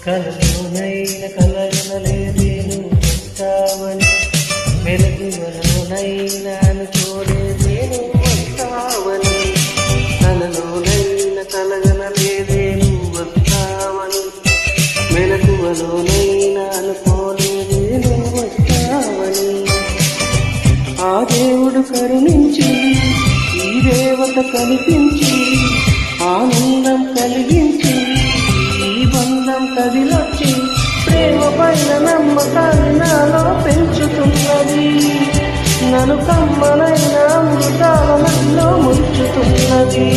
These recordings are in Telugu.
కలలోనైన కలగనలేదే నువ్వు వస్తావని, వెలుగులోనైనా అనుకోలేదే నువ్వు వస్తావని. కలలోనైన కలగనలేదే నువ్వు వస్తావని, వెలుగులోనైనా అనుకోలేదే నువ్వు వస్తావని. ఆ దేవుడు కరుణించి ఈ దేవత కనిపించి ఆనందం కలిగించి ఈ బంధం కదిలొచ్చి ప్రేమ పైన నమ్మకాన్ని నాలో పెంచుతున్నది. నన్ను కమ్మనైన అమృతాల నదిలో ముంచుతున్నది.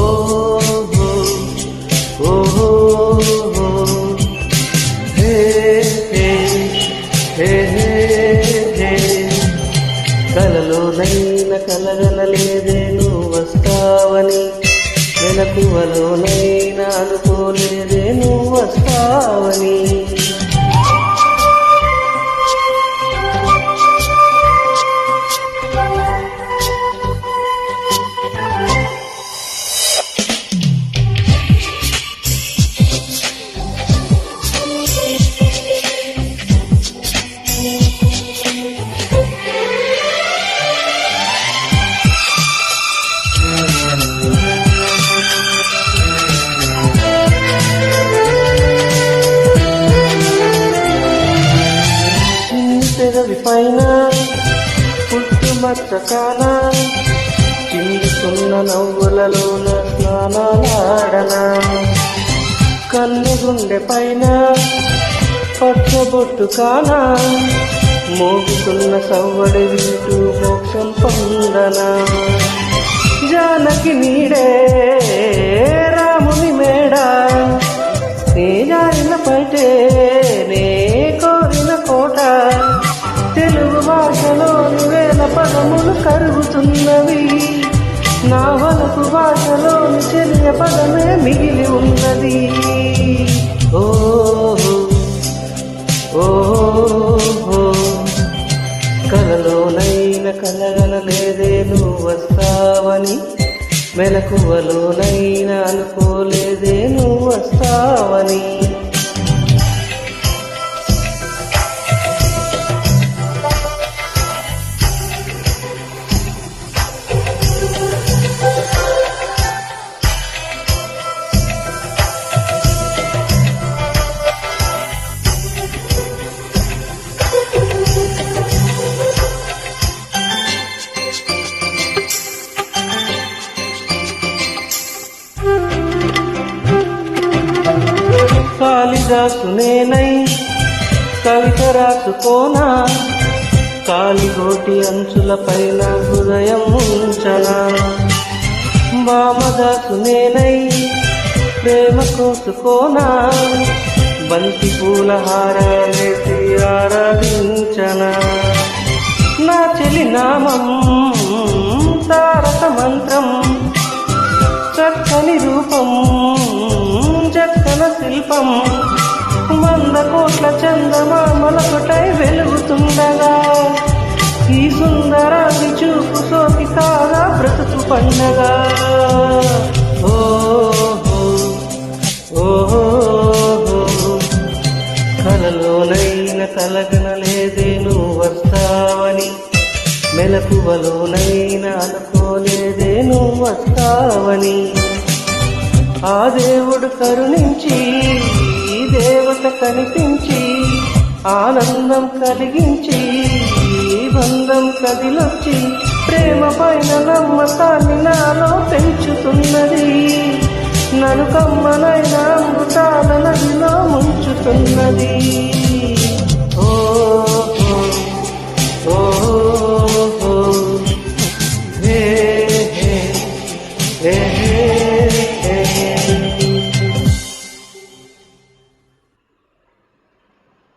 ఓహో ఓహో హే హే హే హే. కలలోనైనా కలగనలేదే నువ్వు వస్తావని, వెనకువలోనైనా అనుకోలేదే నువ్వు వస్తావని. పెదవి పైన పుట్టుమచ్చ కానా, చిందుకున్న నవ్వులలోన స్నానాలాడనా. కన్ను గుండె పైన పచ్చబొట్టు కానా, మోగుతున్న సవ్వడి వింటూ మోక్షం పొందనా. జానకి నీడే రాముని మేడా, నే జారిన పైటే నే కోరిన కోట. తెలుగు భాషలోని వేల పదములు కరుగుతున్నవి, నా వలపు భాషలోని చెలియ పదమే మిగిలి ఉన్నది. ఓహో ఓహో. కలలోనైనా కలగనలేదే నువ్వు వస్తావని, మెలకువలోనైనా అనుకోలేదే నువ్వు వస్తావని. కాళిదాసు నేనై కవిత రాసుకోనా, కాలిగోటి అంచుల పైన హృదయం ఉంచనా. వామదాసు నేనై ప్రేమ కోసుకోనా, బంతి పూల హారాలేసి ఆరాధించనా. నా చెలి నామం తారక మంత్రం, చక్కని రూపం చక్కన శిల్పం. 100 కోట్ల చందమామలొకటై వెలుగుతుండగా, ఈ సుందరాన్ని చూపు సోకి కాగా బ్రతుకు పండగా. ఓహో ఓహో. కలలోనైనా కలగనలేదే నువ్వు వస్తావని, మెలకువలోనైనా అనుకోలేదే నువ్వు వస్తావని. ఆ దేవుడు కరుణించి ఈ దేవత కనిపించి ఆనందం కలిగించి ఈ బంధం కదిలొచ్చి ప్రేమ పైన నమ్మకాన్ని నాలో పెంచుతున్నది. నన్ను కమ్మనైన అమృతాల నదిలో ముంచుతున్నది. ఓహో ఓహో.